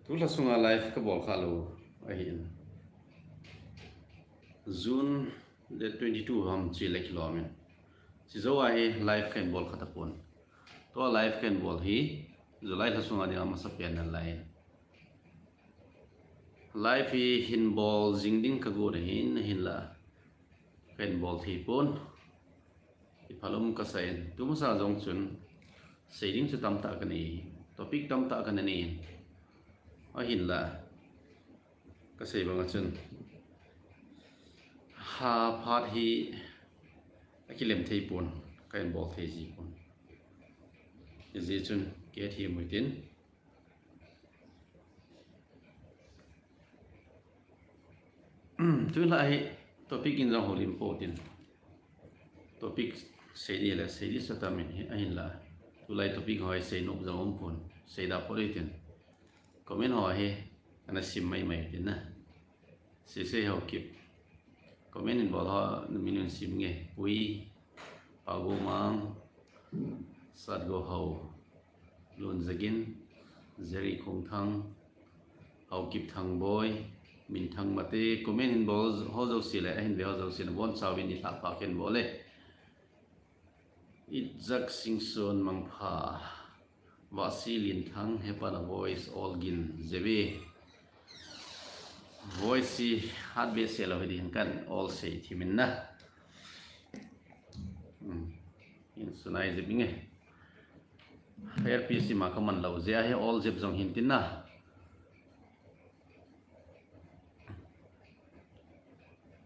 tu la sunga life ka bol khalo ahin June the 22 ham chi le kilomen si zo ai life kan bol khata pon to life kan bol hi July la sunga dia masa pen na lai life hi hin bol jingding ka go hin hin la kan bol thi pon ipalum ka sain tu masa jong chun saying chu tam ta kan ni topic tam ta kan ni a hin la ka sei bang chun ha phat hi akilem thei pon kan bol thei ji pon ji chun ke thi muitin tu lai topic in jang holim potin topic sei ni la sei di satamin hi ahin la tu lai topic hoi sei nok jang om pon sei da politin comment ho he ana sim mai mai tin na se ho kip comment in bol ho minun sim nge ui pago mang sat go ho lun zagin zeri khong thang ho kip thang boy min thang mate comment in bol ho zo sile hin be ho zo sile bon chawin ni thak pa ken bole itzak singson mangpha Vasilin thang hepana voice all gin zebe voice si hat be selo hidin kan all say thimin na in sunai zebinge fair pc ma kaman lau zia he all zeb jong hin tin na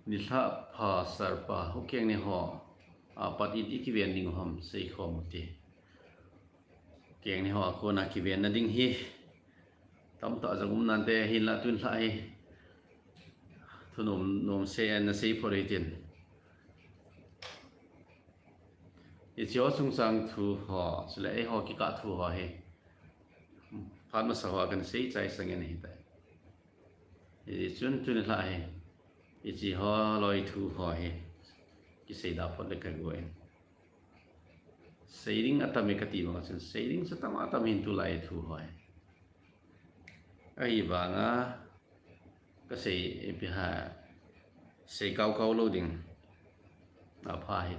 nitha pha sarpa hokeng ni ho apat it ikiven ding hom sei khomuti keng ni ho ko na ki ven na ding hi tam ta jangum nan te hin la tun lai thunum nom se an na sei phoritin i chio sung sang thu ho sule ai ho ki ka thu ho he phan ma sa ho kan sei chai sang en hi tai i chun tun lai i chi ho loi thu ho he ki sei da phot le ka goen sailing atame kati mga sen sailing sa tama atamin tulay thu hoy ai banga kasi ipiha say kau loading na pahit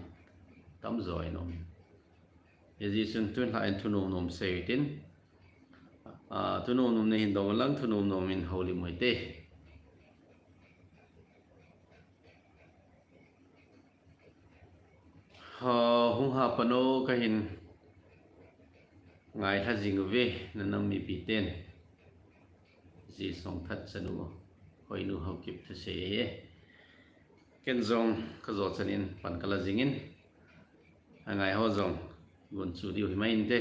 tam zoi nom yaji sun tun la en tunum nom say tin tunum nom ne hin dong lang tunum nom in holy moite hung ha pano kahin ngai tha jing ve nanam mi piten ji song that chanu hoi nu hau kip the se ken zong ka zo chanin pan kala jingin angai ho zong gun chu diu hi main te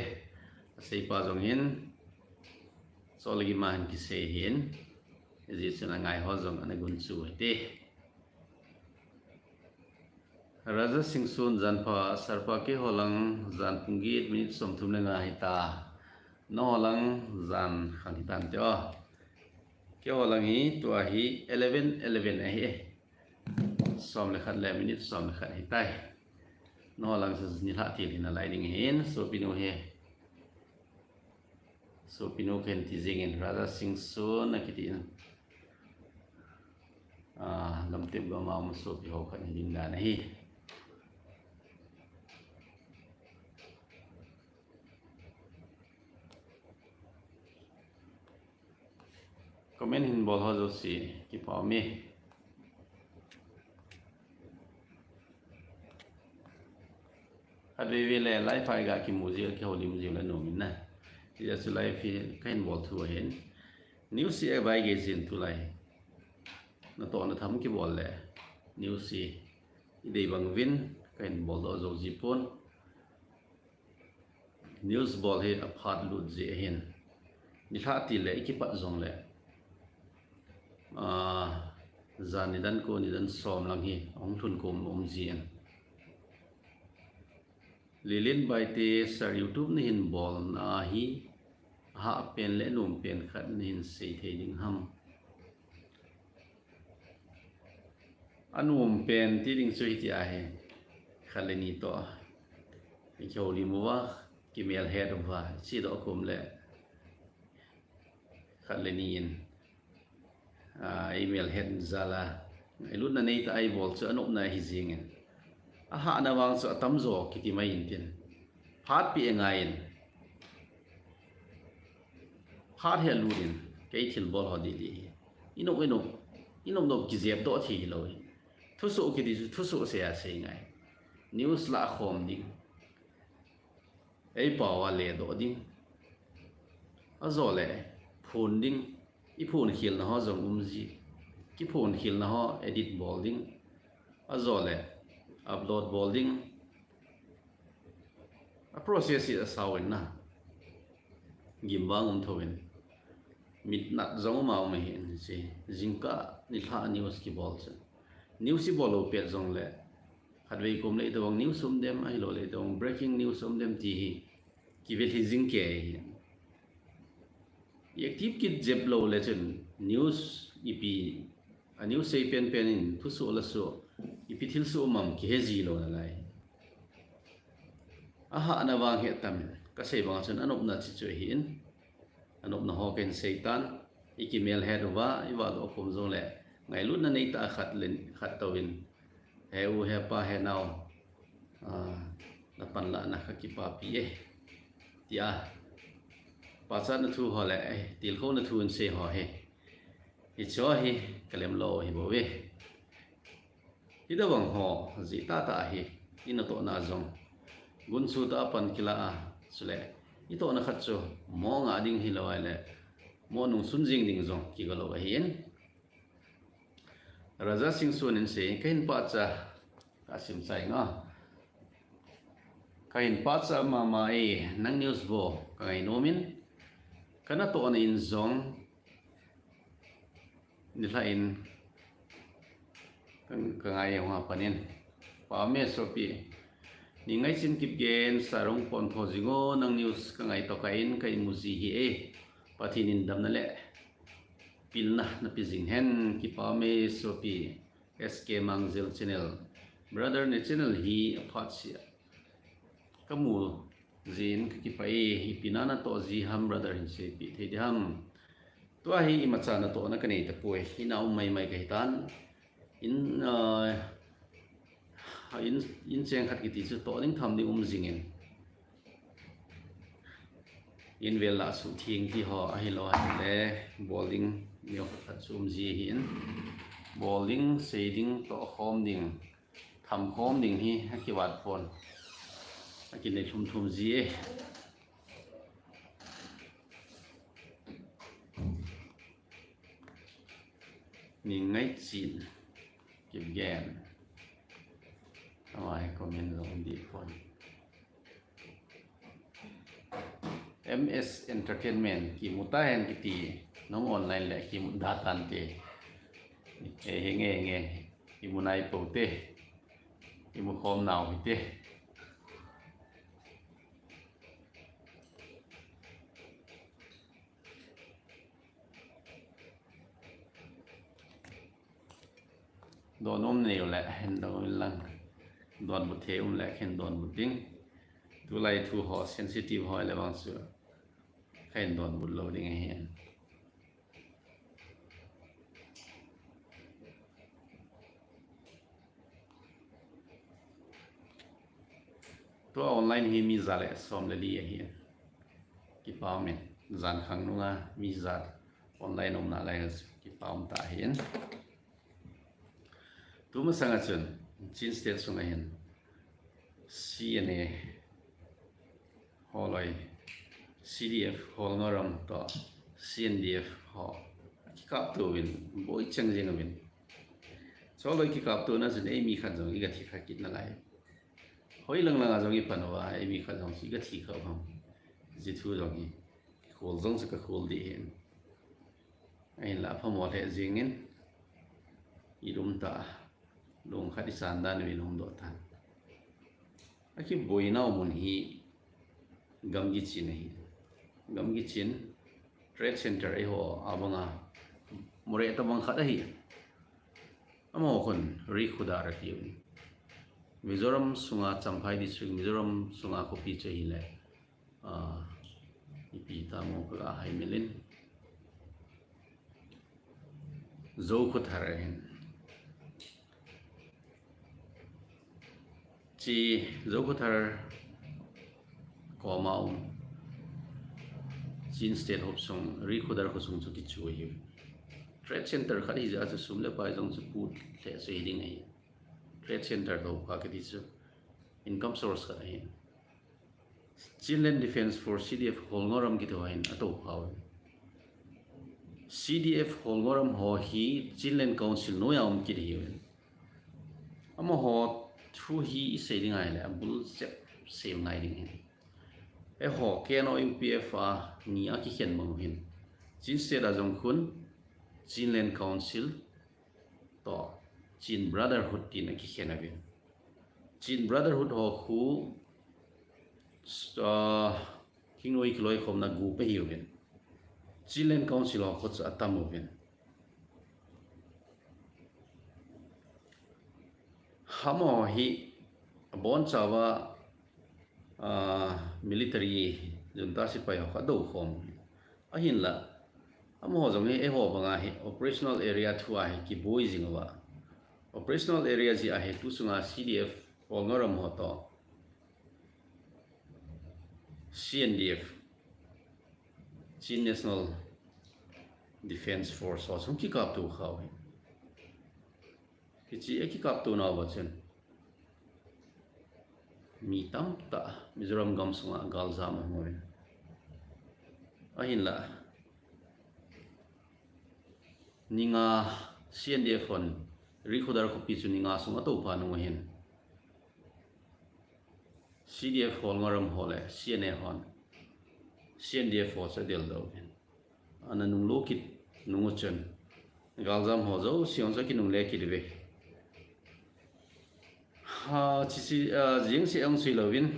sei pa zong hin solgi man ki se hin ji chana ngai ho zong ana gun chu te Raja Singsun Zanpa Sarpa ke holang Zan Punggit minit som thum lenga hita no holang Zan khanitan te o ke holang hi tua hi 11 hi som le khat le minit som le khat hitai no holang sa ni tha ti na lai ding hin so pinu he so pinu ken ti jingin Raja Singsun na kitin lamtep ga ma mu so pi ho khan ding da na hi comment hin bol ho zo si ki pa mi adwe we le live ai ga ki muzi ki holy muzi la no min na ti ja su live fi kain bol thu hen new si ai bai ge jin tu lai na to na tham ki bol le new si idei bang win kain bol do zo ji pon news bol he apart lut je hen ni tha ti le ki pat zong le zan ni dan ko ni dan som lang hi ong thun kom om jian lilin bai te sar youtube ni hin bol na hi ha pen le num pen khat ni hin sei the ding ham anum pen ti ding sui ti a he khale ni to ni chou li muwa ki mel head of wa chi do kom le khát lên in email head zala ai lúc này ta ai bol cho anop na hi zingin hạ na wang cho tam zo kiti mai in tin phát pi ngain phát he lurin cái thil bol ho đi đi inop no ki zep do thi lo thu su ki di thu su se se ngai news la khom ding ai pa wa le do ding a zo le phun ding i phun khil na ho zong ji ki phun khil na ho edit bol ding a zo le upload bol ding a process is a sawin na gim wang thoin mit nat zong ma ma hin si jingka ni tha news ki bol chen news si bol pe zong le hadwei kom le dong news sum dem ai lo le dong breaking news sum dem ti hi ki vel hi jing ke hi active ki jeb lo le chen news ipi a news sei pen in thu su la su ipi thil su mam ki he ji lo na lai a ha na wang he tam ka sei wang chen anop na chi choi hin anop na ho ken seitan ikimel head wa iwa do khom zo le ngai lut na nei ta khat tawin he u he pa he naw na pan la na kha ki pa pi e tia pa sa na thu ho le til kho na thu en se ho he hi cho hi kalem lo hi bo we hi da wang ho ji ta hi ina to na zong gun su ta pan kila a sule ito na khat cho mo nga ding hi lo le mo nung sun jing ding zong ki ga lo ba hin raja singh sun in se kain pa cha kasim sai nga kain pa cha ma ma e nang news bo kai nomin kana to na in zong ni la in ka ngai wa panin pa me so pi ni ngai sin kip gen sarong pon tho jingo nang news ka ngai to kain kai muji hi e pathinin dam na le pilna na pi jing hen ki pa me so pi sk mangzel channel brother ne channel hi aphat sia kamu zin ki pa e hi pinana to ji ham brother hin se pi the ham to hi macha na to na kanei ta poi hina mai kai tan in cheng khat ki ti chu to ning tham ding jingin in vel la su thing ki ho a hi lo le bowling nyo khat sum ji hin bowling shading to khom ding tham khom ding hi ha ki wat phone a ki nei thum ji e ni ngai chin ki gen ai comment long di phone MS Entertainment ki mutahen ki ti nong online le ki datan te e henge ki munai pote ki mu khom naw te donom ne le hen do lang don bu the le khen don bu ding tu lai thu ho sensitive ho le wang su khen don bu lo ding hen to online hi mi zale som le li hi ki pa men zan khang nu nga mi zat online om na lai ki pa om ta hen tu ma sanga chun chin state sunga hen CNA holoi CDF hol ngaram to CNDF ho ki kap tu win boi chang jing win so loi ki kap tu na jun mi khan jong i ga thi kha kit na lai hoi lang lang a jong i panwa mi khan jong si ga thi kha bam ji thu jong i khol jong sa ka khol di hen ai la pha mo le jing in i rum ta long khati san dan wi long do tan aki boina mun hi gamgi chin hi gamgi chin trade center ai ho abanga more ta bang khat hi amo khon ri khuda ra ti Mizoram sunga Champhai district Mizoram sunga kopi chahi le ipi ta mo ka hai milin zo khu thar hin chi zo khu thar ko mau chin state hop song ri khudar ko sung chu ki chu hi trade center khari ja chu sum le pa jong chu pu le se ding ai trade center do ka ke di chu income source ka ai Chinland Defense Force CDF holngoram ki to hain ato haw CDF holngoram ho hi Chinland Council no yaum ki hi amo ho thu hi se ding ai le bul se ngai ding e ho ke no UPF a ni a ki khen mong hin Chin state a jong khun Chinland Council to Chin Brotherhood tin a ki khen a bin Chin Brotherhood ho khu Kinoi Kiloi khom na gu pe hiu bin Chinland Council ho khot atam bin hamo hi bon chawa military junta sipai ho do khom ahin la amo jong e ho banga hi operational area thua hi ki boi jingwa operational area ji a he tu sunga CDF holngoram ho to CNDF Chin National Defense Force ho sum ki kap tu khaw ki chi e ki kap tu na ba chen mi tam ta Mizoram gam sunga gal zam mo ahin la ninga CNDF on ri khodar ko pi chu ninga sunga to pa no hin CDF holngoram hole CNA hon CNDF ho sa del do ana nung lokit nung chen galzam ho zo siong sa ki nung le ki de ha chi chi jing si ang si lovin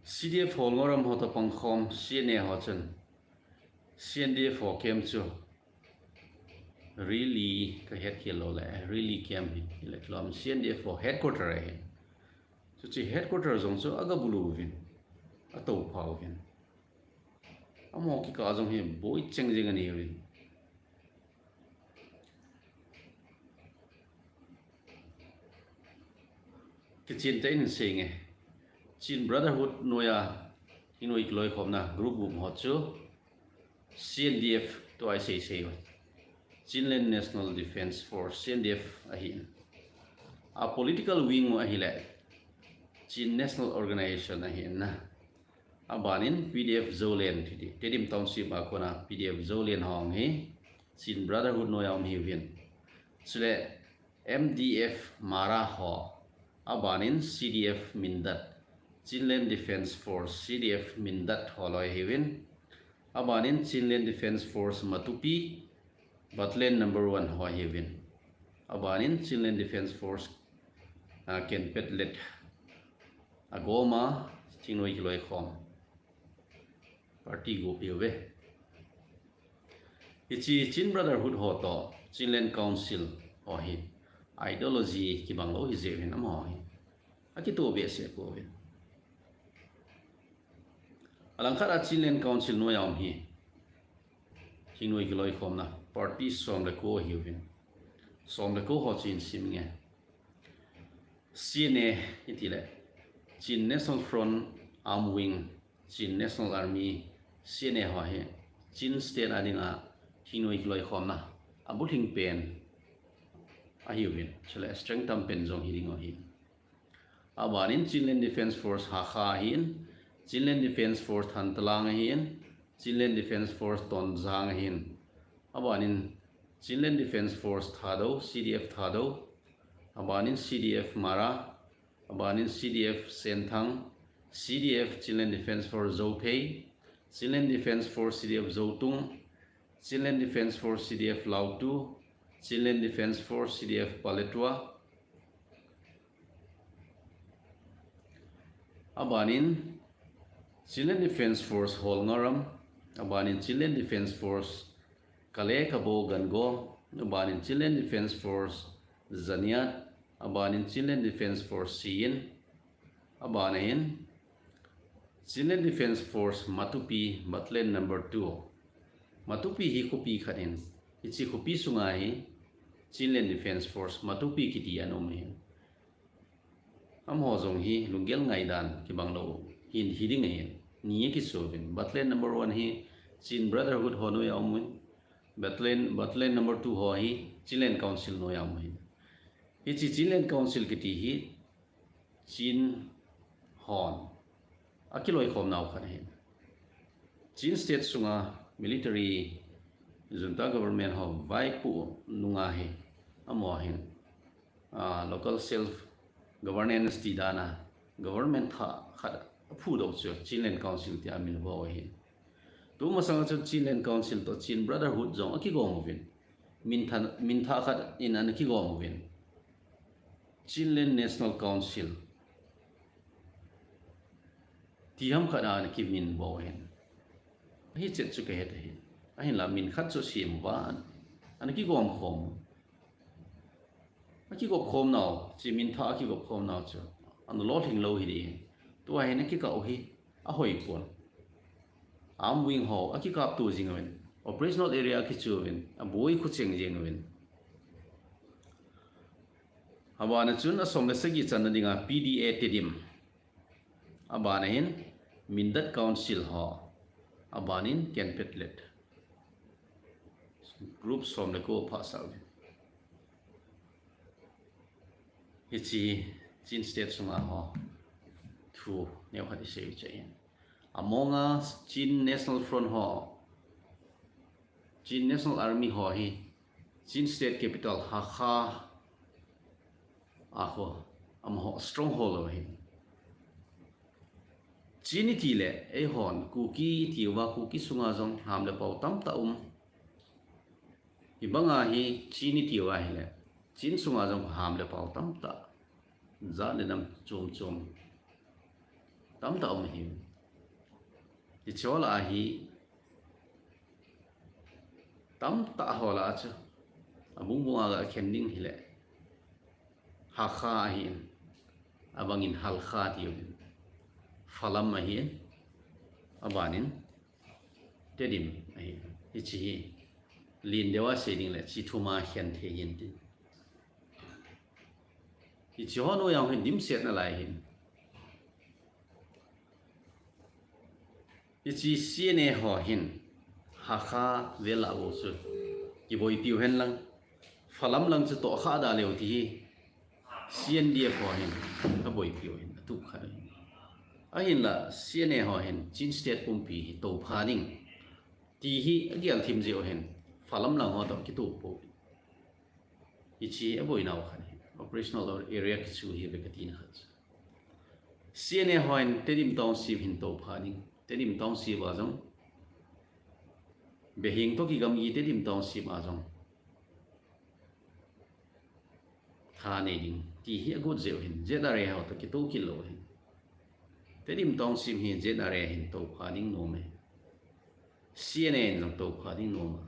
CDF holngoram ho ta pang khom CNA ho chen CNDF ho kem chu really ka het ki lo le really kem hi le klom CNDF ho headquarter ai Chi headquarters jong so aga bulu vin ato phao vin amo ki ka jong he boi cheng jeng ani vin ki chin te in sing e Chin Brotherhood noya inoi kloi khom na group bum ho chu CNDF to I say Chinland National Defense Force CNDF ahin a political wing mo ahile Chin National Organization ahin na abanin PDF Zolen thidi tedim township akona PDF Zolen hong hi Chin Brotherhood no yaum hi win sule MDF Mara ho abanin CDF Mindat Chinland Defense Force CDF Mindat holoi hi win abanin Chinland Defense Force Matupi Battalion number 1 ho hi win abanin Chinland Defense Force Ken Petlet agoma chinoi kiloi khom party go piwe ichi Chin Brotherhood ho to Chinland Council ho hi ideology ki banglo hi je hin am ho hi aki to be se ko hin alangkhara Chinland Council no yam hi chinoi kiloi khom na party som le ko hi hin som le ko ho chin sim nge CNA itile Chin National Front Arm Wing Chin National Army CNA ho he Chin State adinga hinoi kloi khom na abuthing pen a hiwin chale strength tam pen jong hiring o hi abanin Chinland Defense Force ha kha hin Chinland Defense Force Thantalang hin Chinland Defense Force Tonjang hin abanin Chinland Defense Force Thado CDF Thado abanin CDF Mara abanin CDF Senthang CDF Chinland Defense Force Zopei Chinland Defense Force CDF Zotung Chinland Defense Force CDF Lautu Chinland Defense Force CDF Paletwa abanin Chinland Defense Force Holngoram abanin Chinland Defense Force Kale Kabo Gango abanin Chinland Defense Force Zaniat abanin Chinland Defense Force Siin abanin Chinland Defense Force Matupi Battalion number 2 Matupi hi kopi khanin ichi khupi sunga hi Chinland Defense Force matupi kiti anom hi am ho zong hi lungel ngai dan ki banglo hin hiding hi ni ki sovin battalion number 1 hi Chin Brotherhood ho no ya mun battalion number 2 ho hi Chinland Council no ya mun hi chi Chinland Council kiti hi Chin hon akiloi khom naw khan hi Chin state sunga military junta government ho vai pu nunga hi amo hin local self governance ti dana government tha khada phu do chu Chinland Council ti amin bo hi tu ma sang chu Chinland Council to Chin Brotherhood jong aki go movin min tha khat in an ki go movin Chinland National Council ti ham khada an ki min bo hin hi chet chu ke het hi ahin la min khat chu sim wan an ki gom khom aki go khom naw chi min tha aki go khom naw chu an lo thing lo hi di tu ai na ki ka o hi a hoi pon am wing ho aki kap tu jing wen operational area ki chu wen a boi khu cheng jing wen abana chun a som le sagi chan dinga PDA tedim abana hin Mindat Council ho abanin Ken Petlet groups from the go pass out hichi Chin state sunga ho thu neu khati sei chain amonga Chin National Front ho Chin National Army ho hi Chin state capital Hakha aho amho stronghold hi Chin ti le e hon kuki tiwa kuki sunga jong ham le pau tam ta ibanga hi Chin tiwa hi le Chin sunga jong ham le pau tam ta za le nam chom tam ta hi ti chola hi tam ta hola cha abung bunga ga khending hi le ha kha hi abangin hal kha ti falam ma hi abanin tedim ai ichi lin dewa seding le chi thuma hian the yin ti ichi hono yang hin dim set na lai hin ichi siene ho hin ha kha vela wo su ki boi piu hen lang falam lang chu to kha da leu ti sien dia ho hin ka boi piu hin tu kha ahin la siene ho hin Chin state pumpi to phading ti hi agial thim jeo hen falam lang ho to ki tu po ichi aboi naw khani operational area ki chu hi bekatin khat siene ho hin tedim township hin to phading tedim township a jong behing to ki gam yi tedim township a jong thane ding ti hi agot jeo hin jedare ho to ki to kilo hin tedim township hi jedare hin to phading no me CNN jong to phading no ma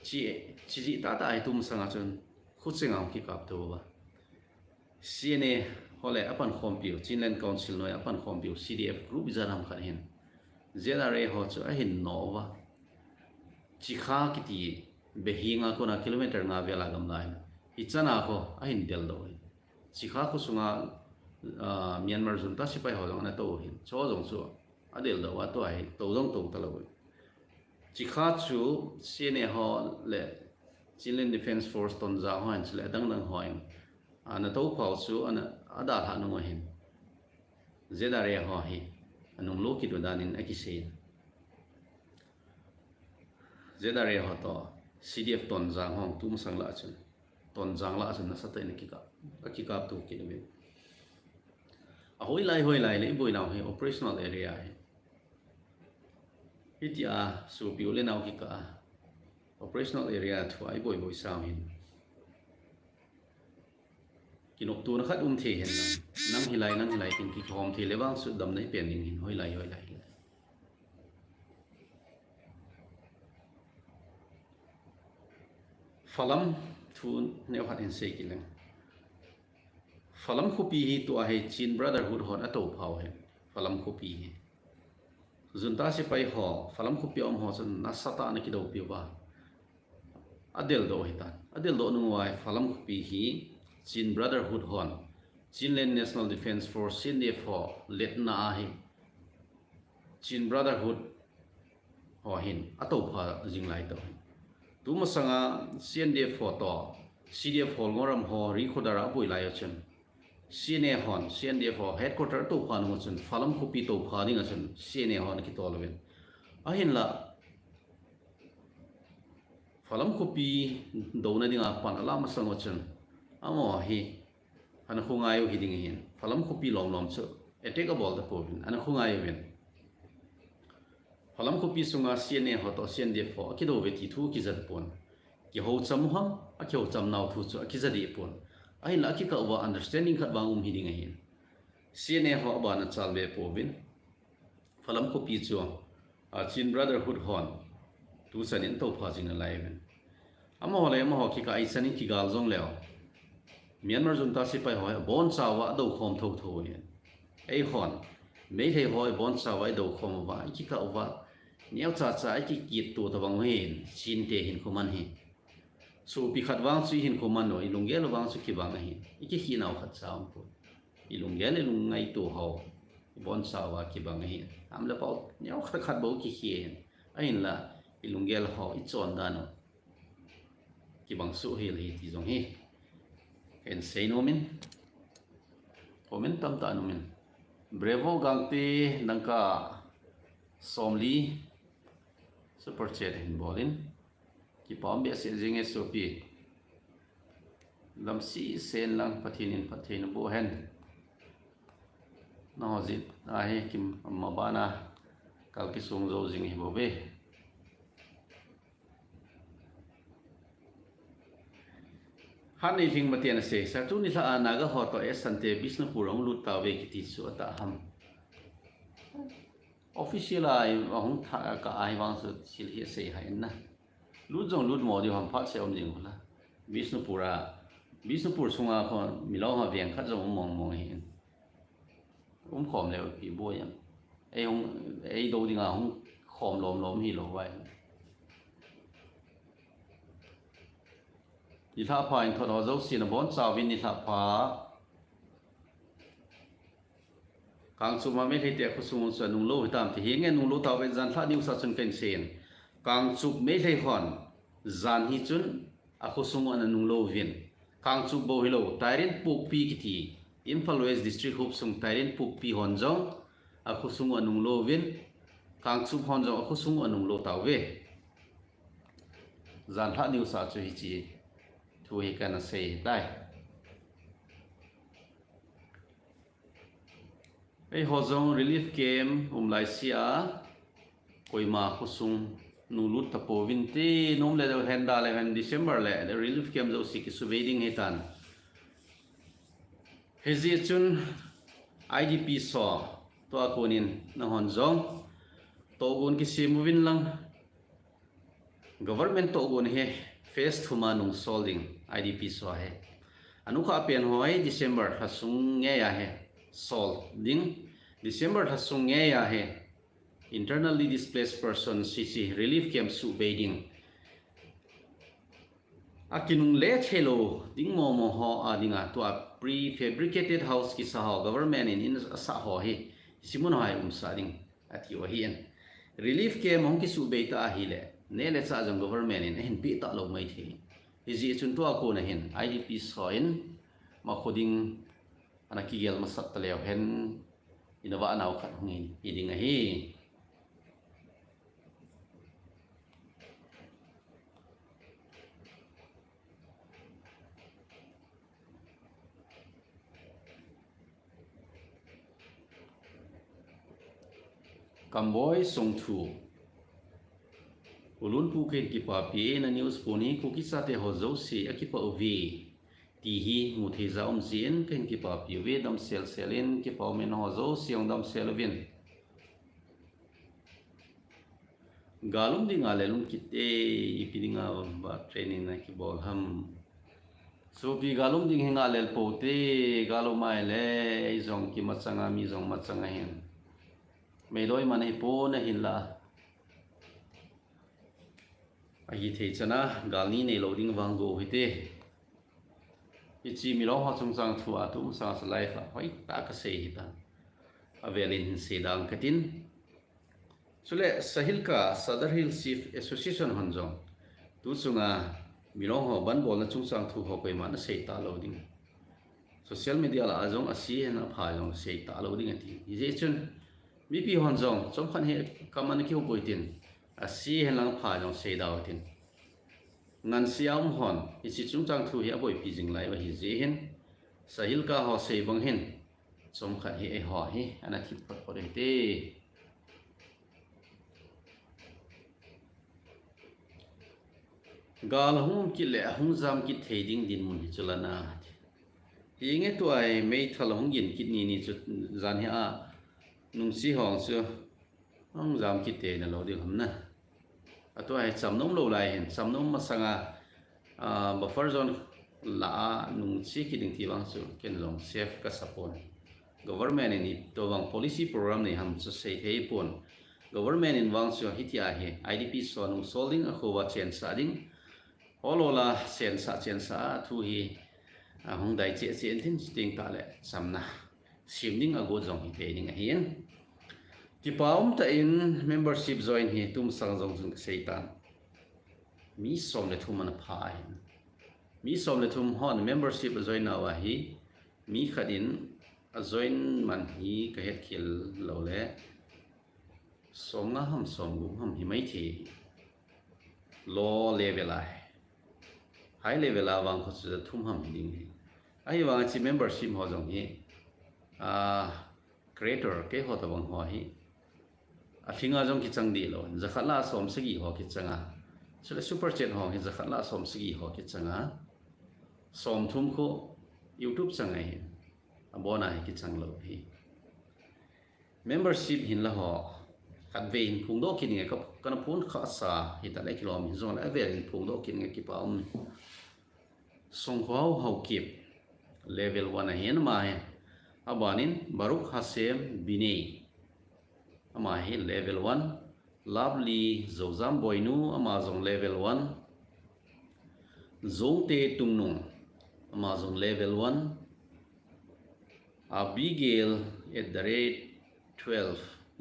chi ta ai tum sanga chun khuchengam ki kap to ba CNN hole apan khompiu Chinland Council no apan khompiu CDF group jaram khan hin jedare ho chu a hin no wa chi kha ki ti behinga ko na kilometer nga vela gam lai ichana ko a hin del do chi kha ko sunga Myanmar junta sipai ho jong na to hin cho jong chu adel do wa to ai to jong to ta lo chi kha chu CNA ho le Chinland Defense Force ton za ho an chle dang ho in ana to phau chu ana ada tha no hin zedare ho hi anung lo ki do danin akise zedare ho to CDF ton jang hong tum sang la chun ton jang la chun na sa te ne ki ka tu ki ne a hoi lai le boi naw he operational area he itia su piu le naw ki ka operational area thu ai boi sao hin kinok tu na khat the hen nang hilai tin ki khom thi le wang su dam nei pen ning hin hoi lai falam thu ne phat hin se ki lang falam khupi hi to ai Chin Brotherhood hon a to phau he falam khupi hi junta se pai ho falam khupi om ho chun na sata na ki do pi ba adel do hitan adel do nuai phalam pi hi Chin Brotherhood hon Chinland National Defense Force CNDF ho letna a hi Chin Brotherhood ho hin ato pha jinglai to tuma sanga CNDF ho to CDF hol ngoram ho ri khodara boi lai chen CNA hon CNDF ho headquarter to pha nu chen phalam kopi to pha ding chen CNA hon ki to loven ahin la phalam kopi do na dinga pan ala ma sang chen amo hi ana khungai hi ding hin phalam kopi lom lom chu attackable the povin ana khungai ven phalam kopi sunga CNA ho to CNDF ho ki do ve ti thu ki zat pon ki ho cham ham a ki ho cham naw thu chu ki zadi pon ai la ki ka wa understanding khat bangum hi ding hin CNA ho ba na chal ve povin phalam kopi chu a Chin Brotherhood hon tu sanin to pha jing lai ven amo le amo ho ki ka ai sanin ki gal jong leo Myanmar junta sipai hoi bon chawa do khom tho tho yen ei hon mei thei hoi bon chawa do khom wa ki ka wa neu cha cha ki kit tu ta bang hin chin te hin khuman hi so pi khat wang chi hin khuman no ilungel wang chu ki bang hi ki hi naw khat chaam pu ilungel lung ngai tu ho bon chawa ki bang hi am la pau neu khat khat bo ki hin ain la ilungel ho I chon da no ki bang su hi hi ti jong hi en sei no min comment tam ta no min brevo gangti nangka somli super chat hin bolin ki pom be se jing sopi lam si sen lang pathinin pathin bo hen no zit a he kim mabana kal ki sung zo jing hi bo ve han ni thing matian se sa tu ni la na ga ho to esante Bisnupur ong lut ta ve ki ti su ta ham official ai hong tha ka ai wang su sil hi se hai na lu jong lut mo di ham pha se om jing la Bisnupur sunga ko milo ha veng khat jong mong mong hi khom le pi bo yam ei do ding a hong khom lom lom hi lo wai ni tha pha in thot ho zo sin bon chawin ni tha pha kang chu ma me thei te khu sung sa nung lo tam ti henge nung lo taw ve zan tha diu sa chun ken sen kang chu me thei hon zan hi chun a khu sung an nung lo vin kang chu bo hi lo tairin puk pi ki thi Imphal West District Hub sung tairin puk pi hon jong a khu sung an nung lo vin kang chu hon jong a khu sung an nung lo taw ve zan tha diu sa chu hi chi thu hi kana sei dai ei hozong relief camp lai sia koima khusung nulut tapo vinti nom le henda le han December le the relief camp zo sik suveding hetan hezi chun IDP so to akonin na honjong to gun ki simovin lang government to gun he face thuma nung solding IDP so he anuka pen hoi December hasung nge ya he sol ding December hasung nge ya he internally displaced person CC relief camp su beiding akinung le chelo ding mo ho adinga to a prefabricated house ki sa ho government in sa ho he simun hai sa ding ati wa hian relief camp hong ki su beita a hi le ne le cha jong government in hin pi ta lo mai thi iji chun to ko na hin IDP soin ma khoding ana ki gel ma sat talew hen inawa naw khat ngi iding a hi Kamboy song thu ulun pu ke ki pa pi na news poni ku ki sa te ho zo si akipa ovi ti hi mu the za om zin ken ki pa pi ve dam sel selin ki pa men ho zo siong dam selvin galum ding ale lum ki te ipidinga ba training na ki bol ham so pi galum ding hinga lel po te galumai le ai zong ki machanga mi zong machanga hen mei loi man hi po na hin la ai thei chana galni nei loading wango hite ichi mi lo ho chung chang thua tu sa sa life hoi ta ka sei hita avelin se dang katin chule sahil ka Sadar Hill Chief Association hanjong tu chunga mi lo ho ban bol na chung chang thu ho koi ma na sei ta loading social media la ajong asi na pha jong sei ta loading ati je chun mi pi hanjong chom khan he kaman ki ho boitin asi helang pha jong sei daw tin ngan siam hon ichi chung chang thu hi aboi pi jing lai wa hi je hin sahil ka ho sei bang hin chom kha hi e ho hi ana thip pat pore te gal hum ki le hum jam ki theding din mun hi chulana inge to ai mei thal hong yin ki ni chu jan hi a nung si hong chu hong jam ki te na lo di hum na ato ai cham nom lo lai hin cham nom ma sanga buffer zone la nung chi ki ding ti wang chu ken long safe ka support government ni to wang policy program ni ham chu sei thei pon government in wang chu hitia he idp so nung solding a kho wa chen sa ding holola sen sa thu hi hong dai che che tin ting ta le samna simning a go jong hi te ning a hian ti paum ta in membership join hi tum sang jong jung seitan mi som le thum an phai mi som le thum hon membership join na wa hi mi khadin a join man hi ka het khil lo le som nga ham som gu ham hi mai thi low level ai high level a wang kho chu thum ham ding ai wang chi membership ho jong hi creator ke ho ta bang ho hi a finga jong ki chang di lo zakhala som sagi ho ki changa chule super chat ho hi zakhala som sagi ho ki changa som thum ko youtube changai abona hi ki chang lo hi membership hin la ho kan vein phung do ki ni ka kana phun kha sa hi ta le kilom hi zon a vein phung do ki ni ki pa song ho ho kip level 1 a hen ma he abanin Baruk Hasem Binei ama hi level 1 lovely zozam boinu amazon level 1 zongte tungnung amazon level 1 Abigail @12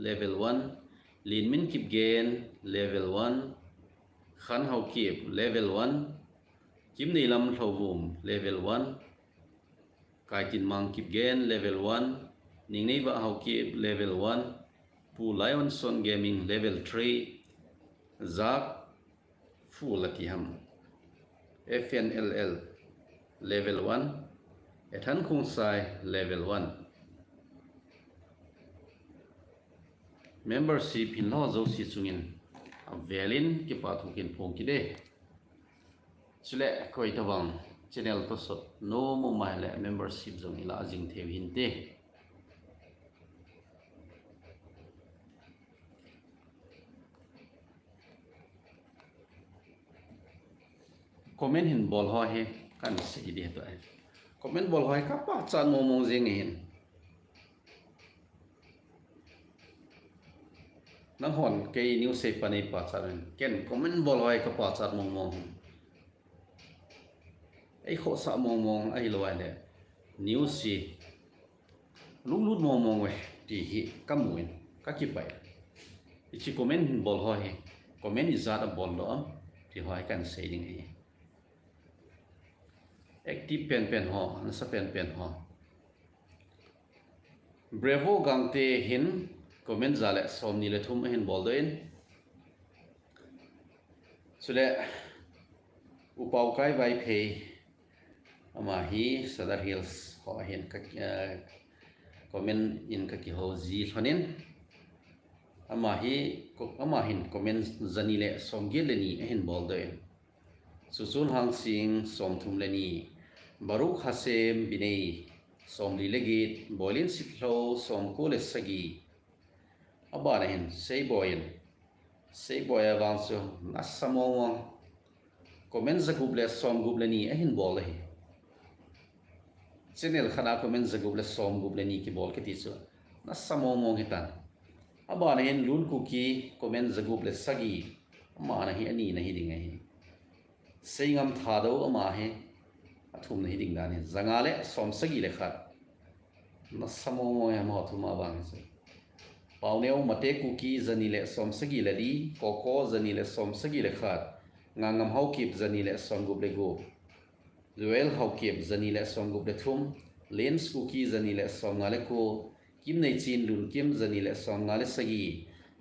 level 1 Linmin Kipgen level 1 Khan Hau Kip level 1 Kim Nilam Thawum level 1 Kaitin Mang Kipgen level 1 Ningnei Ba Hau Kip level 1 Pu Lionson Gaming level 3 Zak Fu Latiham FNLL level 1 Ethan Khung Sai level 1 membership in lo zo si chungin velin ki pa thukin phong ki de chule koi tawang channel to so no mo mai le membership zong ila jing the hin te comment hin bol ho he kan se di to ai comment bol ho ka pa chan mo mong jing hin nang hon ke news se pa nei pa chan ken comment bol ho ka pa chan mong mong ai kho sa mong mong ai lo ai le news si lung lut mong mong we ti hi kamuin ka ki pai ichi comment hin bol ho he comment is that a bol do ti ho ai kan se ding hi active pen ho na sa pen ho bravo gangte hin comment zale som ni le thum hin bol doin chule upau kai vai phe ama hi Sadar Hills ho hin ka comment in ka ki ho ji thonin ama hin comment zani le som ge le ni hin bol doin susun hang sing som thum le ni Baruk Hasem Binei som li legit boilin sitlo som ko le sagi abana hin sei boy awang so nasamo comment zagup le som gup le ni hin bol hi channel khana comment zagup le som gup le ni ki bol ke ti so nasamo mong hitan abana hin lun ku ki comment zagup le sagi มานะฮีอันนี้นะฮีดิ่งไงเสียงมท่าดูมาเฮทุ่มนะฮีดิ่งดานี่จังอะไรสมสกิเลขัดนัสมองยามหอทุ่มมาบางสิป่าวเนี้ยมาเตกุกีจันีเลสมสกิเลดีโกโก้จันีเลสมสกิเลขัดงางมเฮากิบจันีเลสมกุบเลกูจูเอลเฮากิบจันีเลสมกุบเลทุ่มเลนส์กุกีจันีเลสมงาเลโกกิมในจีนลุนกิมจันีเลสมงาเลสกี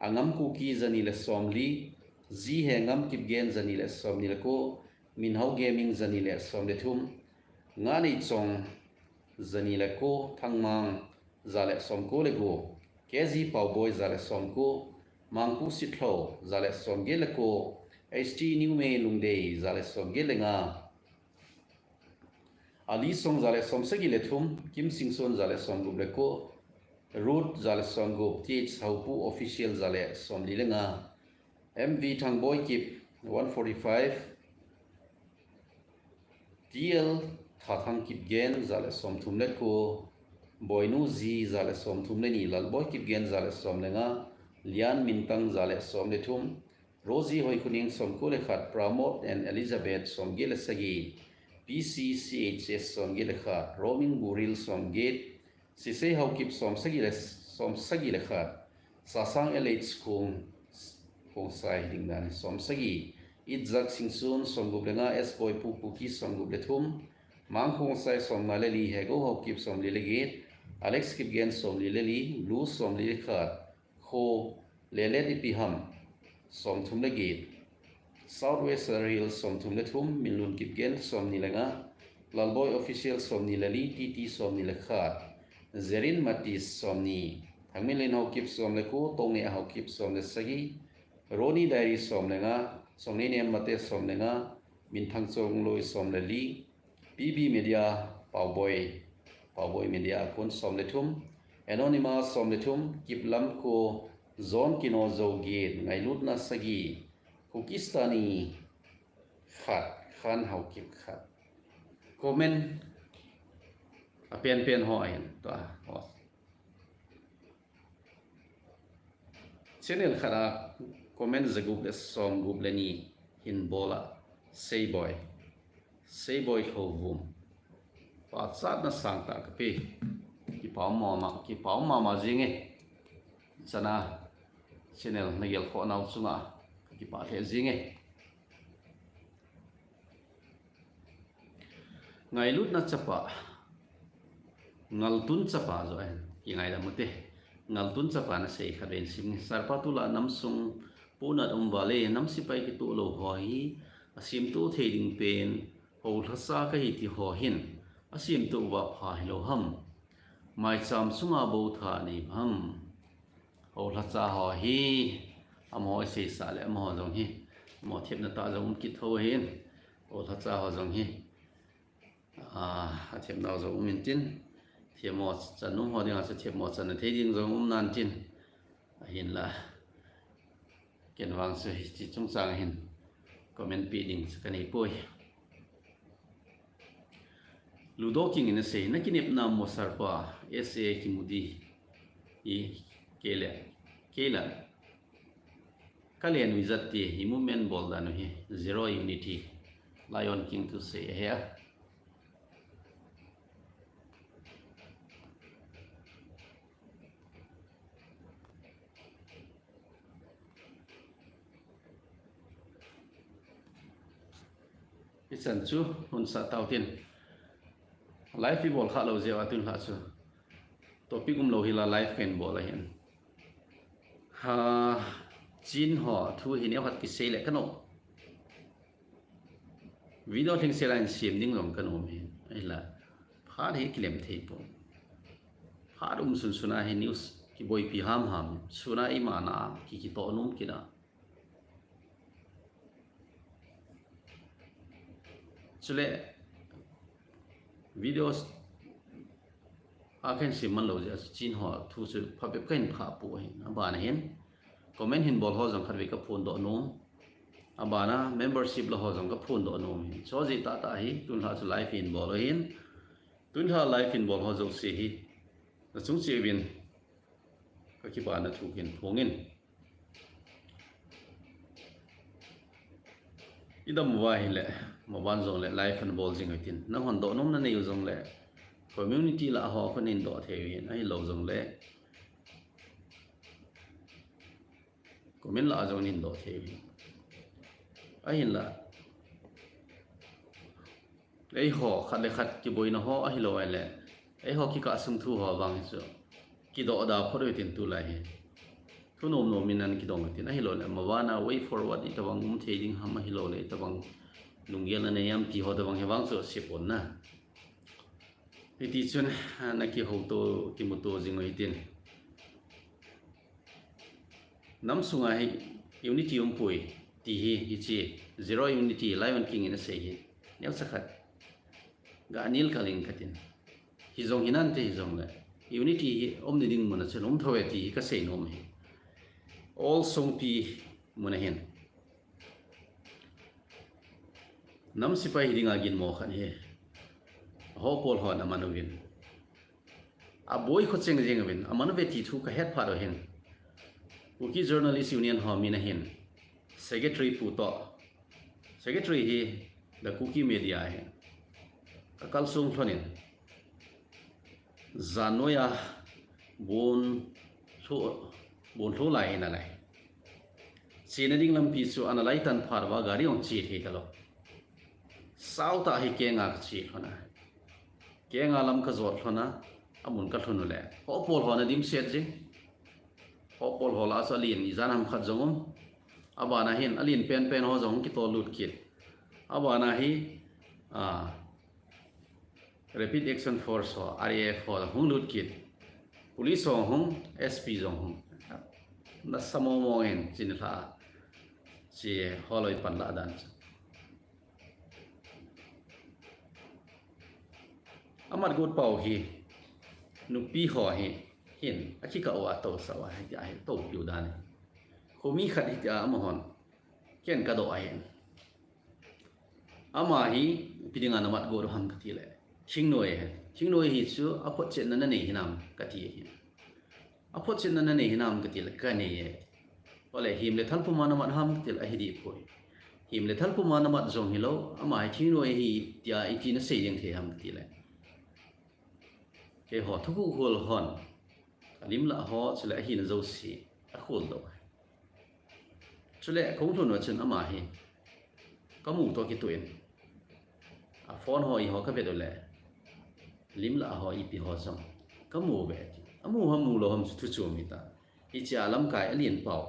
อังมกุกีจันีเลสมลีจีเฮงมกิบเกนจันีเลสมนีเลโกมินเฮาเกมิงจันีเลสมเลทุ่มงานอีจงจันีเลโกทั้งมังจาเลสมโกเลโกแกจีป่าวบอยจาเลสมโกมังคุสิทโลจาเลสมเกเลโกSTนิวเมลุงเดย์จาเลสมเกเลงาอาลีซงจาเลสมสกิเลทุ่มคิมซิงซอนจาเลสมกุบเลโกรูทจาเลสมกุบที่เฮาปูออฟฟิเชียลจาเลสมลีเลงาMV ทางบอยกิบ145 TL ท่าทางกิบเกนจาเลสมทุ่มเลโกบอยนูจีจาเลสมทุ่มเลนี่ลัลบอยกิบเกนจาเลสมเลงาเลียนมินตังจาเลสมเลทุ่มRosie hoi kuning som kule khat Pramod and Elizabeth som gile sagi PCCHS som gile khat Roaming Buril som gate Sisei haukip som sagi le khat Sasang LH kung sai dingdan som sagi Itzak Singsun som gublenga S boy puki som gubletum Mang kung sai som naleli hego haukip som lile gate Alex Kipgen som lile li Lu som lile khat Kho lelet ipiham som thum le git Southwest Rail som thum le thum minlun kip gen som ni lenga Lalboy official som ni lali TT som ni le khat Zerin Matis som ni thangmin len hau kip som le ko tong ne hau kip som le sagi Roni Diary som lenga som ne nem mate som lenga min thang chong loi som le li PB Media Pawboy Media kon som le thum Anonymous som le thum kip lam ko Zon kino zogit ngai lut na sagi Kukistani khat khan hau kip khat comment a pen ho ain to ho channel khara comment zagup le som gup le ni hin bola say boy khovum pa chat na sang ta ka pe ki pau ma jinge chana channel na gel kho naw chunga ki pa the jinge ngai lut na chapa ngal tun chapa zo ai ki ngai da mute ngal tun chapa na sei khaden sim sarpa tula namsung puna dum wale nam sipai ki tu lo hoi asim tu theding pen ho thasa ka hi ti ho hin asim tu wa pha hilo ham mai cham sunga bo tha ni ham ho thasa ho hi amo sei sa le amo jong hi mo thep na ta jong ki tho hin ho thasa ho jong hi a thep na jong min tin thiam mo chan num ho ding a sa thep mo chan na theding jong nan tin hin la ken wang se chi chung sang hin comment pi ding sa kanai poi ludo king in se na kinep na mo sarpa sa kimudi I kela kalian wizard ti himumen bol danu hi zero unity lion king to say here Isan chu hun sa tautin life bol kha lo jewa tun kha chu topic lo hila life ken bol hian ha chin ho thu hi ne hat ki sei le kano video thing se line sim ding long kano me ai la pha hi kilem thei po pha sun suna hi news ki boy pi ham suna I mana ki to num kina chule videos akan siman lo ja chin ho thu su pha be kain pha pu hi ba na hen comment hin bol ho jong khat ve ka phone do nom abana membership lo ho jong ka phone do nom so ji ta hi tun ha chu live in bol hin tun ha live in bol ho jo se hi na chung che win ka ki ba na thu kin phongin idam wai le moban zong le life and ball jing hitin na hon do nom na nei zong le community la ho phanin do thein ai lo zong le comment la zong nin do thein ai la ai ho khat le khat ki boina ho ai lo ai le ai ho ki ka sum thu ho wang chu ki do da phore tin tu lai he thu nom nom minan ki dong tin ai lo le mawana way forward ita wang theding ham hi lo le ita wang lungian na yam ti ho da wang he wang so sipon na iti chun na ki ho to ki mu to jingoi tin nam sunga hi unity pui ti hi chi zero unity lion king in a say hi nel sakhat ga anil kaling katin hi zong hinan te hi zong le unity hi omni ding mun cha nom thowe ti ka sei nom hi all song pi mun hen nam sipai ringa gin mo khan he ho pol hon amanuwin a boy kho cheng jeng win amanu ve ti thu ka het pha do hen uki journalist union ho mi na hen secretary pu to secretary hi the cookie media he akal sung thonin zanoya bon thu lai na lai china ding lam pi chu analai tan pharwa gari ong chi the talo sau ta hi ke nga chi khona ke nga lam ka zot khona amun ka thunu le ho pol hona dim set jing ho pol hola sa lin izan ham khat jongom abana hin alin pen ho jong ki to lut kit abana hi rapid action force ho RAF ho hung lut kit police ho hung SP jong hung na samo mo en chin tha chi holoi pan la dan amat gut pau hi nupi ho hi hin achi ka wa to sa wa hi ai to yu dan khomi khat hi ta amahon ken ka do ai ama hi pidinga namat go ham ka ti le chingnoi hi chu apot chen na nei hinam ka ti hi apot chen na nei hinam ka ti le ka nei ye ole him le thalpu manamat ham ka ti le hi di phoi him le thalpu manamat zong hi lo ama hi chingnoi hi tia iti na sei jeng the ham ka ti le ke ho thuku hol hon lim la ho chule hi na zo si a khol do chule khong thun wa chen ama hi kamu to ki tuin a phone ho i ho ka be do le lim la ho i pi ho song kamu be amu hamu lo ham thu chu mi ta i cha lam kai alien pau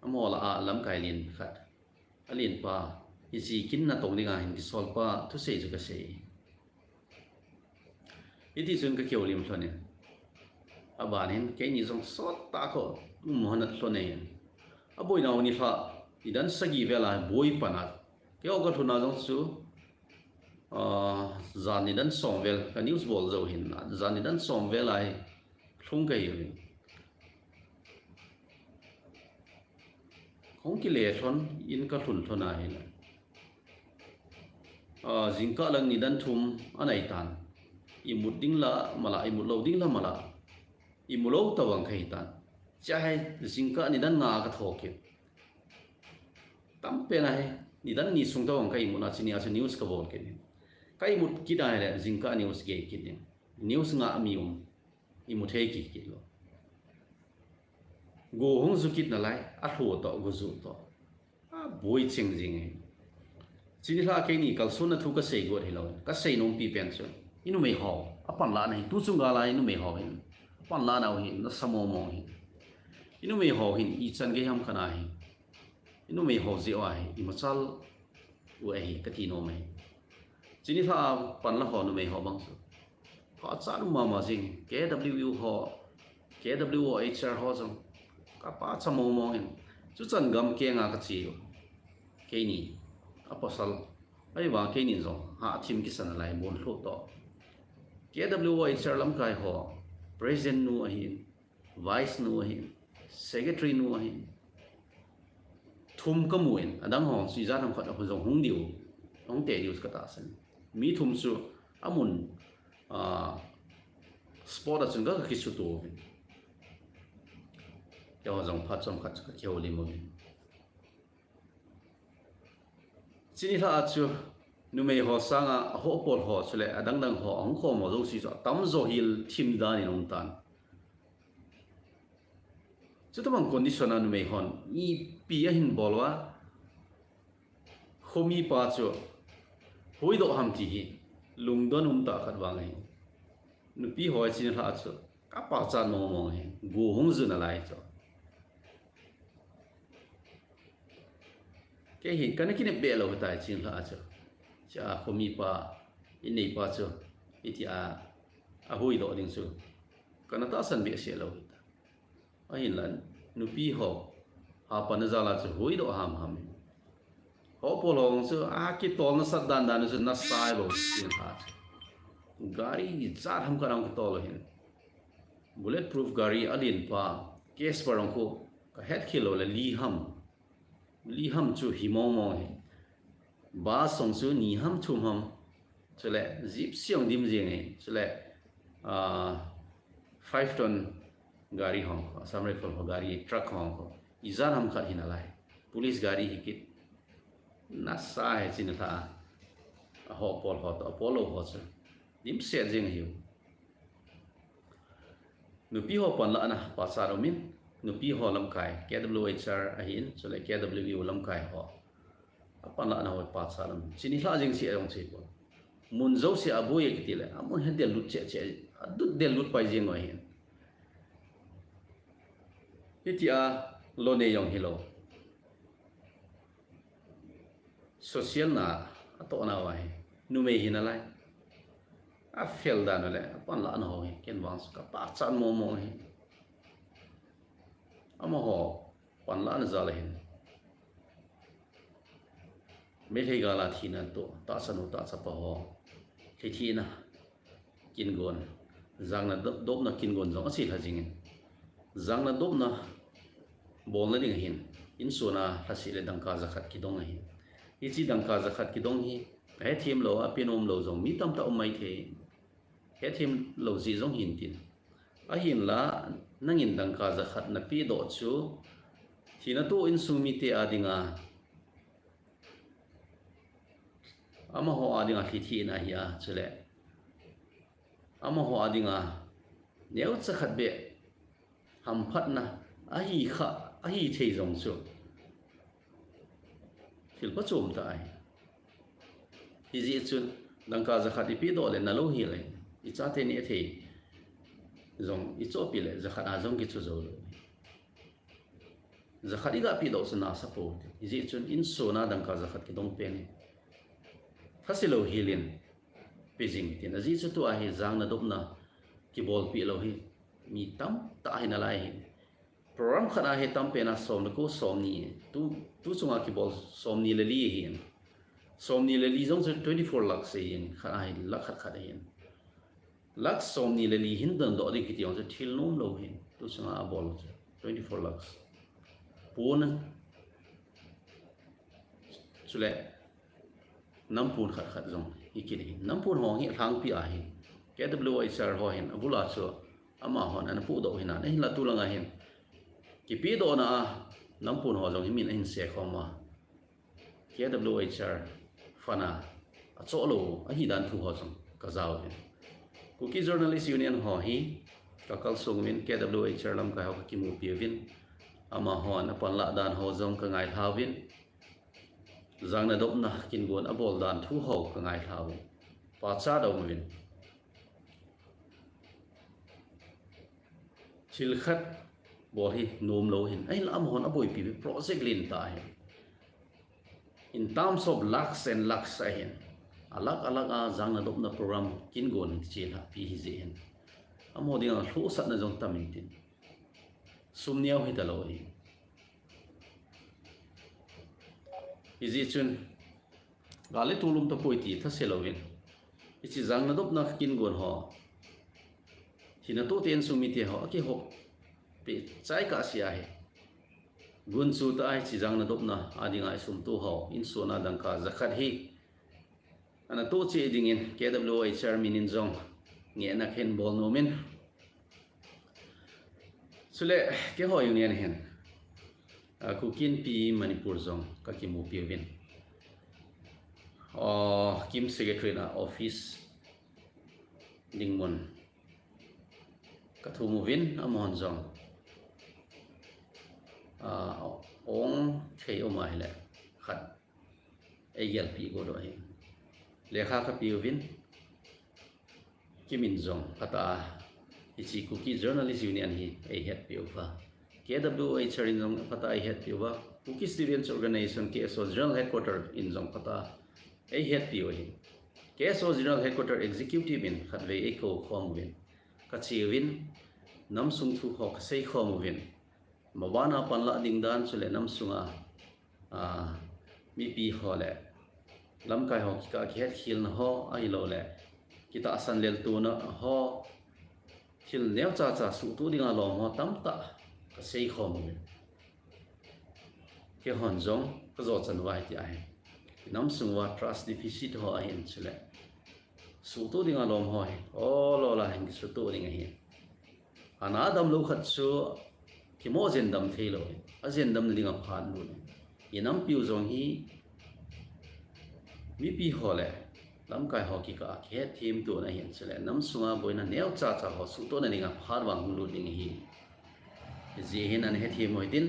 amo la a lam kai lin khat alien pa i chi kin na tong dinga hin ki sol pa thu sei ju ka sei iti chun ka kyo lim thone aban hin ke ni jong sot ta ko mo na thone aboi na ni pha idan sagi vela boi pana ke o ga thuna jong chu zan ni dan som vel ka news bol zo hin na zan ni dan som vel ai thung kai yin khong ki le thon in ka thun thona hin jingka lang ni dan thum anai tan imut ding la mala imut lo ding la mala imulo tawang khai tan chai jingka ni dan nga ka thoke tam pe na he ni dan ni sung tawang kai muna chini a news ka bol ke ni kai mut ki dai le jingka news ge ki ni news nga amium imut he ki lo go hong zu kit na lai a tho to go zu to a boi ching jing he chini la ke ni kal sun na thu ka sei go he lo ka sei nom pi pen chu inu mei ho apan la nei tu chung ga la inu mei ho hin apan la na hin na samo mo hin inu mei ho hin I chan ge ham khana hin inu mei ho ji wa hi machal u ai ka ti no mai chini tha pan la ho nu mei ho bang su ka cha nu ma jing KWU ho KWO HR ho jong ka pa chamo mo hin chu chan gam ke nga ka chi ke ni aposal ai wa ke ni zo ha thim ki san lai bon thlo to KWO HR lam kai ho president nu ahin vice nu ahin secretary nu ahin thum ka muin adang hong si za tham khat ho jong hung diu hong te diu ka ta san mi thum su amun sport a chung ga ki chu tu yo jong phat chom khat ka kheu li mo chini tha chu nu mei ho sanga ho pol ho chule adang dang ho ong kho mo zo si zo tam zo hil thim da ni nong tan chu tamang condition an mei hon I pi a hin bolwa khomi pa chu hoi do ham ti hi lung don ta khat wa ngai nu pi ho chini tha chu ka pa cha no mo he go hong zu na lai cho cái hiện cái này bể lâu tại chuyện là chứ chả không mi pa in này pa chứ ít à hui độ đình sự cái nó ta sân bể sẽ lâu ở hiện là nu pi họ pan ra là chứ hui độ ham ham họ bỏ lòng chứ cái to nó sát đàn đàn chứ nó sai bao chuyện là gari zat ham cái nào to rồi hiện bulletproof gari alin pa case vào ko cái head kilo là li ham chu hi mo mo he ba song su ni ham chu ham chule zip siong dim jing he chule 5 ton gari hong sam rifle ho gari truck hong ko izan ham khat hin alai police gari hi kit na sa he chin tha ho pol ho to polo ho chu dim se jing hiu nu pi ho pan la na pa sa ro min nu pi ho lam kai KWHR ahin chule KWU lam kai ho apan la na ho pa sa lam chini hla jing si ong chi ko mun zo si abu ye kitile amun he de lut che adut de lut pai jing oi hin itia lo ne yong hilo social na to na wa he nu me hin alai a fel da no le apan la na ho he ken wang ka pa chan mo mo he ama ho pan la na za la hin me thei ga la thina to ta sanu ta cha pa ho thei thina kin gon zang na dop na kin gon zong asi tha jing zang na dop na bol na ding hin in suna hasi le dang ka za khat ki dong hi hi chi dang ka za khat ki dong hi he thim lo a pinom lo zong mi tam ta mai the he thim lo ji zong hin tin a hin la nangin dang ka za khat na pi do chu thina to in sumi te adinga ama ho adinga thi na hiya chule ama ho adinga neu cha khat be ham phat na a hi thei zong chu thil pa chum ta ai hi ji chun dang ka za khat pi do le na lo hi le I cha te ni thei zong I cho pi le za khat a zong ki chu zo lo za khat I ga pi do na sa po hi ji chun in so na dang ka za khat ki dong pe ni phasilo hilin pejing tin aji chu tu a hi zang na dop na ki bol pi lo hi mi tam ta hi na lai hi program khana he tam pe na som ko som ni tu chunga ki bol som ni le li hi som ni le li jong 24 lakh se yin khana hi lakh khat hin lakh som ni le li hin dan do di ki tiong thil nom lo hin tu chunga bol 24 lakhs pun chule nampun khat zong ikini nampun ho hi thang pi a hi KWHR ho hin abula chu ama hon an pu do hina nei la tu langa hin ki pi do na nampun ho zong himin in se khoma KWHR fana a cho lo a hi dan thu ho zong ka zaw hin Cookie Journalist Union ho hi ka kal sung min KWHR lam ka ho ki mu pi vin ama hon apan la dan ho zong ka ngai tha vin zang na dop na kin gon abol dan thu ho ka ngai thau pa cha do min chil khat bo hi nom lo hin ai lam hon aboi pi project lin ta hi in terms of lakhs and lakhs a hin alak a zang na dop na program kin gon chi la pi hi je hin amoding a thu sat na jong tamin tin sumniaw hi ta lo hi izi chun gale tulum to poiti tha selovin ichi zang na dop na kin gon ho hina to ten sumi te ho ki ho pe chai ka sia he gun chu ta ai chi zang na dop na adinga sum tu ho in sona dang ka zakhat hi ana to che ding in KWHR minin zong nge na khen bol no men sule ke ho union hen kukin pi Manipur zong ka ki mu pi vin Kim secretary na office dingmon kathu movin amon jong ong thei omai le khat egel pi go do hi lekha ka pi vin kimin jong kata ichi cookie journalist union hi ai het pi ufa KWA charin jong kata ai het pi wa cookie students organization KSO general headquarter in jong kata ai het pi hi KSO general headquarter executive in khatve eko khom win kachi win nam sung thu hok sei khom win mawana panla dingdan chule nam sunga mi pi hole lam kai ho ka khet khil na ho ai lo le kita asan lel tu na ho thil neu cha cha su tu dinga lo ho tam ta ka sei khom win ke hon jong ka zo chan wai ti ai nam sungwa trust deficit ho ai in chule su tu dinga lom ho o lo la hing su tu dinga hi ana dam lo khat su ki mo zen dam thei lo a zen dam dinga phan lu inam piu zong hi mi pi ho le lam kai ho ki ka khe thim tu na hin chule nam sunga boina neu cha cha ho su to na dinga phar wang lu ding hi ji hin an he thim hoi tin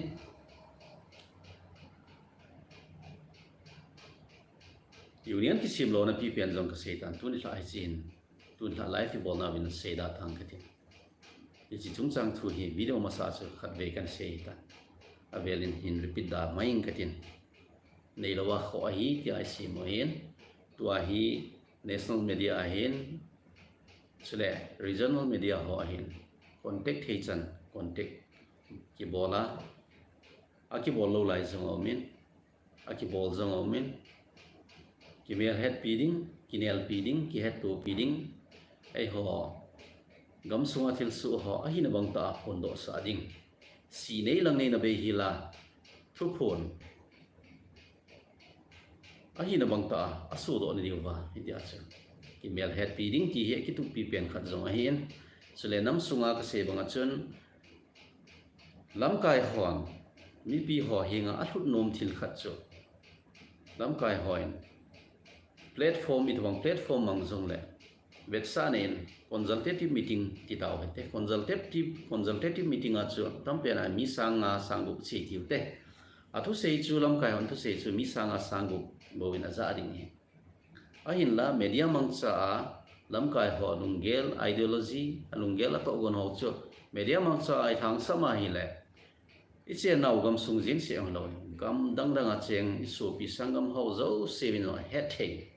union ki sim lo na pi pen jong ka setan tu ni la jin tu la life bol na win se da thang ka tin ji chung chang thu hi video ma sa chu khat ve kan se ta avelin hin repeat da maing ka tin nei lo wa kho hi ti ai sim mo hin tu a hi national media a hin chule regional media ho a hin contact thei chan contact ki bola a ki bol lo lai jong o min a ki bol jong o min Kimel head feeding, kinel feeding, ki head to feeding, ay ho gam sunga thil su ho ahina bang ta pondo sa ding si nei lang nei na be hila thu phon ahina bang ta asu do ni wa idia cha Kimel head feeding ki he ki tu pi pen khat jong ahin sule nam sunga ka se bang achun lam kai hon mi pi ho hinga athut nom thil khat chu lam kai hoin platform it wang platform mang jong le betsa nen consultative meeting ti taw hete consultative meeting a chu tampe na mi sanga sangu chi ti te athu sei chu lam kai on thu sei chu mi sanga sangu bowin a za ding he a hin la media mang cha a lam kai ho lungel ideology lungel a to gon ho chu media mang cha ai thang sama hi le iche nau gam sung jin se ang lo gam dang dang a cheng isu pi sangam ho zo sevin lo het thei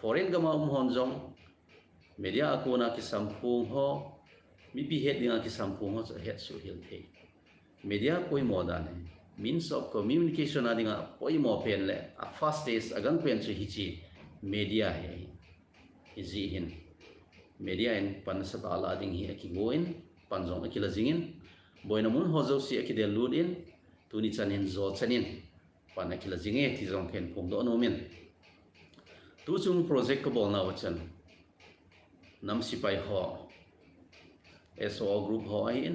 foreign gama hon jong media akuna ki sampung ho mi pi het dinga ki sampung ho het su hil thei media koi moda ne means of communication adinga koi mo pen le a fast days agang pen chu hi chi media he izi hin media en pan sa ala ding hi ki goin pan jong akila jingin boina mun ho zo si akide lud in tuni chanin zo chanin pan akila jinge ti jong ken phum do no men tu chung project ko bol na wachan nam sipai ho SO group ho ahin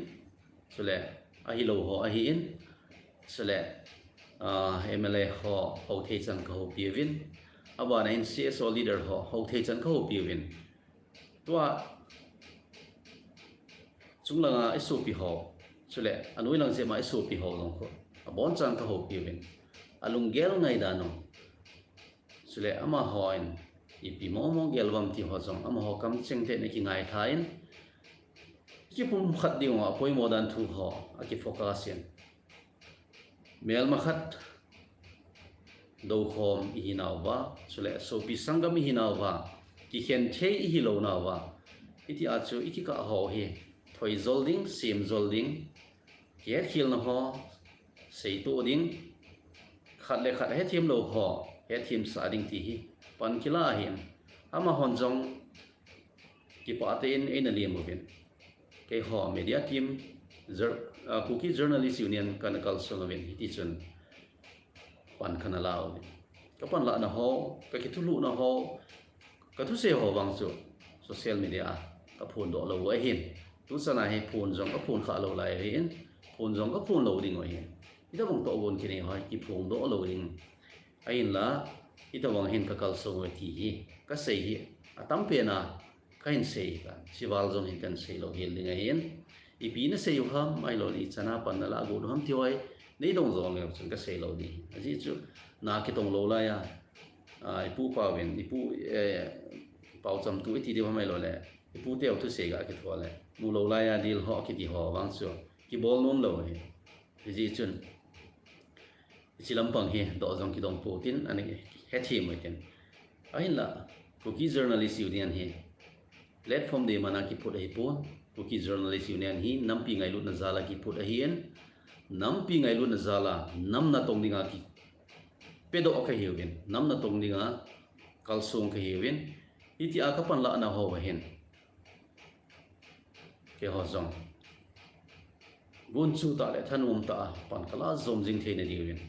sule ahilo ho ahin sule MLA ho ho thei chan ko piwin aba na CSO leader ho thei chan ko piwin tua chunglanga SOP ho sule anui lang je ma SOP ho long ko abon chan ko piwin alungel ngai da no sule ama hoin ipi momo gelwam ti ho jong ama ho kam cheng te ne ki ngai thain ki pum khat ding wa poi modan thu ho aki focus in mel ma khat do khom hi naw wa sule so pi sangam hi naw wa ki khen the hi lo naw wa iti a chu iki ka ho hi thoi zolding sim zolding ke khil na ho sei to ding khat le khat he thim lo ho he thim sa ding ti hi pan kila hin ama hon jong ki pa te in a liam movin ke ho media team cookie journalist union kan kal songawin hi ti chun pan khana lao ka pan la na ho ka ki thulu na ho ka thu se ho wang chu social media ka phun do lo wa hin tu sana he phun jong ka phun kha lo lai hin phun jong ka phun lo ding wa hin ida bang to gon ki ne ho ki phun do lo ding ain la ita wang hin ka kal so ti hi ka sei hi atam pe na kain sei ka siwal zong hin kan sei lo hil dinga hin ipi na sei ham mai lo ni chana pan na la go ham thioi nei dong zong le chung ka sei lo di aji chu na ki tong lo la ya ipu pa wen ipu pau cham tu ti de mai lo le ipu teo tu sei ga ki thwa le mu lo la ya dil ho ki ti ho wang chu ki bol nom lo he aji chun chỉ làm bằng he đó giống cái đồng bộ tin anh ấy hết thêm một tiền anh là cookie journalist union he platform de mana ki put ai pon cookie journalist union hi nampi ngai lut na zala ki put hian nampi ngai lut na zala nam na tong dinga ki pedo ka hiwin nam na tong dinga kalsong ka hiwin iti akapan la na ho hen ke ho zong bun chu ta le than ta pan kala zom jing the na diwin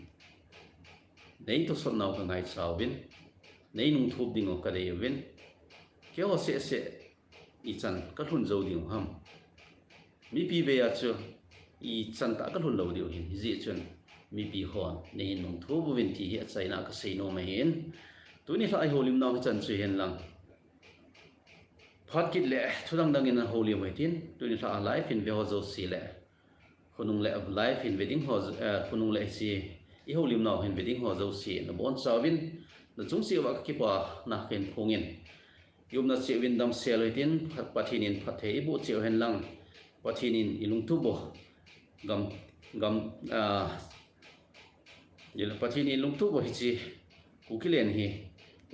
nei to son nau ka ngai chawin nei nung thup ding ka de win ke ho se i chan ka thun zo ding ham mi pi be ya chu i chan ta ka thun lo diu hin ji chun mi pi hon nei nung thu bu win ti hi chai na ka sei no ma hin tu ni ai holim na chan chu hen lang phat kit le thudang dang in holim mai tin tu ni sa life in ve ho zo si le khunung le of life in wedding ho khunung le si i holim na hin wedding ho zo si na bon sawin na chung si wa ki pa na ken phongin yum na che win dam sel tin pathinin phathei bu che hen lang pathinin ilung tu bo gam yel pathinin ilung tu bo hi chi kukilen hi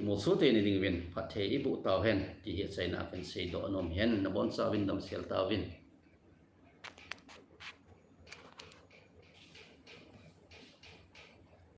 mo so te ni ding win phathei bu taw hen ti hi chai na ken sei do nom hen na bon sa win dam sel taw win